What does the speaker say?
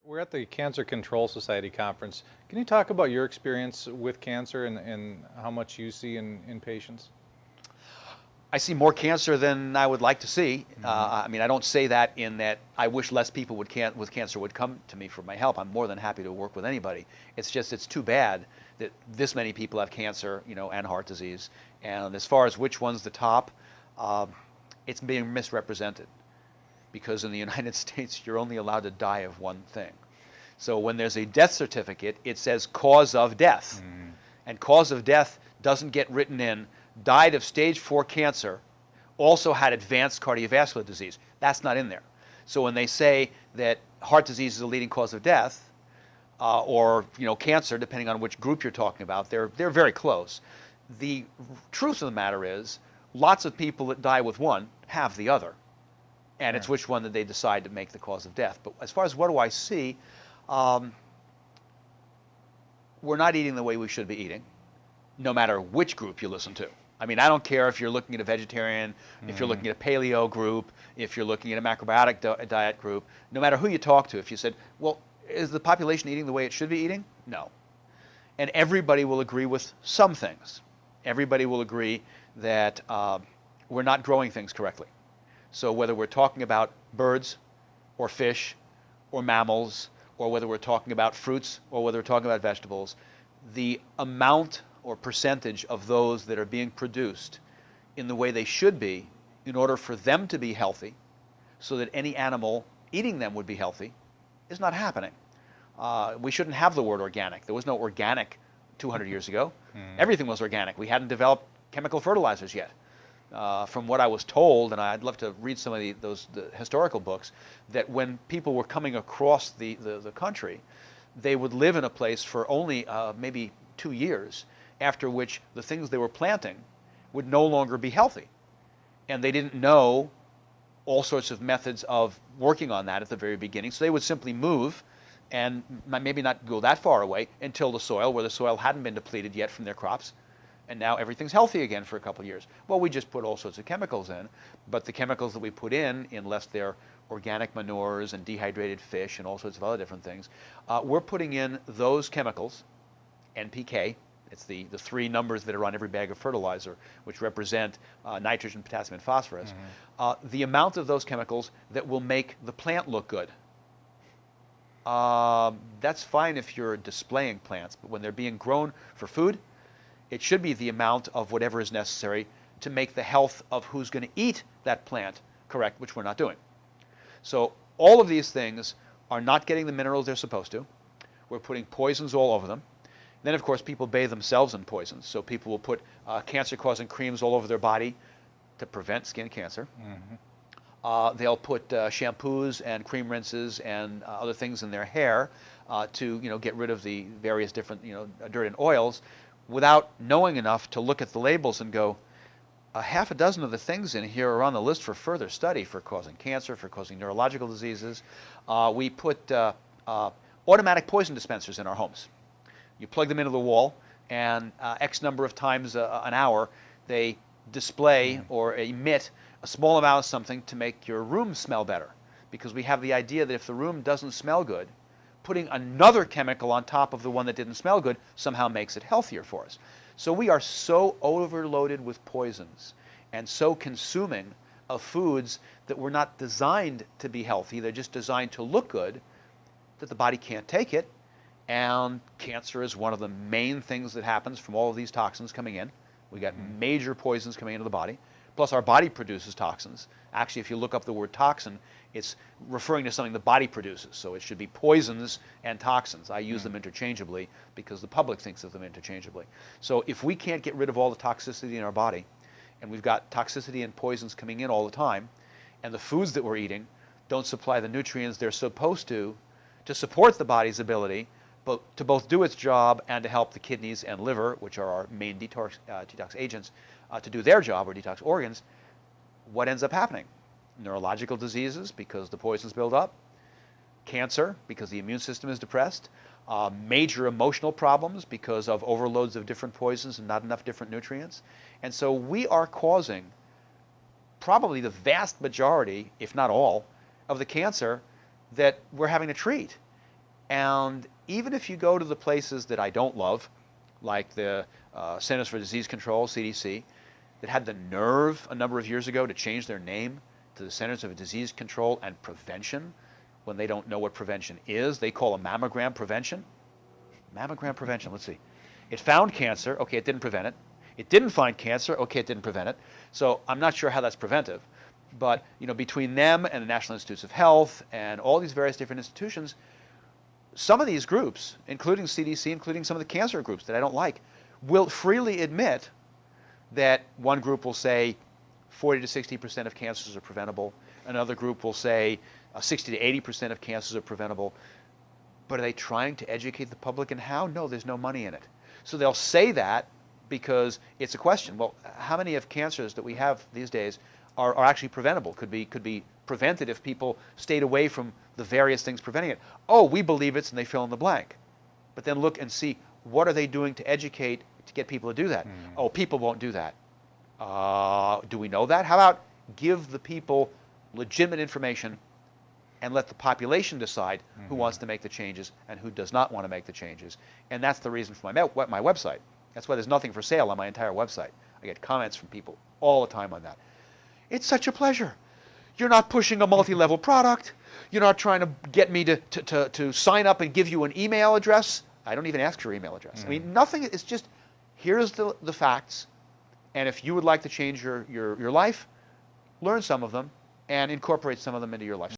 We're at the Cancer Control Society conference. Can you talk about your experience with cancer and how much you see in patients? I see more cancer than I would like to see. Hmm. I mean, I don't say that in that I wish less people with cancer would come to me for my help. I'm more than happy to work with anybody. It's just it's too bad that this many people have cancer, and heart disease. And as far as which one's the top, uh, it's being misrepresented because in the United States you're only allowed to die of one thing. So when there's a death certificate, it says cause of death. Mm. And cause of death doesn't get written in, died of stage 4 cancer, also had advanced cardiovascular disease. That's not in there. So when they say that heart disease is a leading cause of death, or cancer, depending on which group you're talking about, they're very close. The truth of the matter is, lots of people that die with one have the other, and it's Right. which one that they decide to make the cause of death. But as far as what do I see, um, we're not eating the way we should be eating, no matter which group you listen to. I mean, I don't care if you're looking at a vegetarian, if you're Mm. looking at a paleo group, if you're looking at a macrobiotic diet group, no matter who you talk to, if you said, well, is the population eating the way it should be eating? No. And everybody will agree with some things. Everybody will agree that we're not growing things correctly. So whether we're talking about birds or fish or mammals, or whether we're talking about fruits or whether we're talking about vegetables, the amount or percentage of those that are being produced in the way they should be in order for them to be healthy so that any animal eating them would be healthy is not happening. We shouldn't have the word organic. There was no organic 200 years ago. Mm. Everything was organic. We hadn't developed chemical fertilizers yet. From what I was told, and I'd love to read some of the historical books, that when people were coming across the country, they would live in a place for only maybe 2 years, after which the things they were planting would no longer be healthy. And they didn't know all sorts of methods of working on that at the very beginning. So they would simply move and maybe not go that far away until the soil, where the soil hadn't been depleted yet from their crops, and now everything's healthy again for a couple of years. Well, we just put all sorts of chemicals in, but the chemicals that we put in, unless they're organic manures and dehydrated fish and all sorts of other different things, we're putting in those chemicals, NPK, it's the three numbers that are on every bag of fertilizer, which represent nitrogen, potassium, and phosphorus, Mhm. the amount of those chemicals that will make the plant look good. That's fine if you're displaying plants, but when they're being grown for food, it should be the amount of whatever is necessary to make the health of who's going to eat that plant correct, which we're not doing. So all of these things are not getting the minerals they're supposed to. We're putting poisons all over them. Then, of course, people bathe themselves in poisons. So people will put cancer-causing creams all over their body to prevent skin cancer. Mhm. They'll put shampoos and cream rinses and other things in their hair to get rid of the various different dirt and oils, without knowing enough to look at the labels and go, a half a dozen of the things in here are on the list for further study for causing cancer, for causing neurological diseases. We put automatic poison dispensers in our homes. You plug them into the wall, and X number of times an hour, they display Mm. or emit a small amount of something to make your room smell better. Because we have the idea that if the room doesn't smell good, putting another chemical on top of the one that didn't smell good somehow makes it healthier for us. So we are so overloaded with poisons and so consuming of foods that were not designed to be healthy, they're just designed to look good, that the body can't take it. And cancer is one of the main things that happens from all of these toxins coming in. We got Mhm. major poisons coming into the body. Plus, our body produces toxins. Actually, if you look up the word toxin, it's referring to something the body produces. So it should be poisons and toxins. I use Mm. them interchangeably because the public thinks of them interchangeably. So if we can't get rid of all the toxicity in our body, and we've got toxicity and poisons coming in all the time, and the foods that we're eating don't supply the nutrients they're supposed to support the body's ability but to both do its job and to help the kidneys and liver, which are our main detox agents, to do their job, or detox organs, what ends up happening? Neurological diseases because the poisons build up, cancer because the immune system is depressed, major emotional problems because of overloads of different poisons and not enough different nutrients. And so we are causing probably the vast majority, if not all, of the cancer that we're having to treat. And even if you go to the places that I don't love, like the Centers for Disease Control, CDC, that had the nerve a number of years ago to change their name to the Centers for Disease Control and Prevention, when they don't know what prevention is. They call a mammogram prevention. Mammogram prevention, let's see. It found cancer, okay, it didn't prevent it. It didn't find cancer, okay, it didn't prevent it. So I'm not sure how that's preventive. But between them and the National Institutes of Health and all these various different institutions, some of these groups, including CDC, including some of the cancer groups that I don't like, will freely admit that one group will say 40 to 60% of cancers are preventable. Another group will say 60 to 80% of cancers are preventable. But are they trying to educate the public in how? No, there's no money in it. So they'll say that because it's a question. Well, how many of cancers that we have these days are actually preventable, could be prevented if people stayed away from the various things preventing it? Oh, we believe it's, and they fill in the blank. But then look and see, what are they doing to educate, to get people to do that? Oh, people won't do that. Do we know that? How about give the people legitimate information and let the population decide who wants to make the changes and who does not want to make the changes? And that's the reason for my website. That's why there's nothing for sale on my entire website. I get comments from people all the time on that. It's such a pleasure. You're not pushing a multi-level product. You're not trying to get me to sign up and give you an email address. I don't even ask for your email address. I mean, nothing. It's just, here's the facts. And if you would like to change your life, learn some of them and incorporate some of them into your life.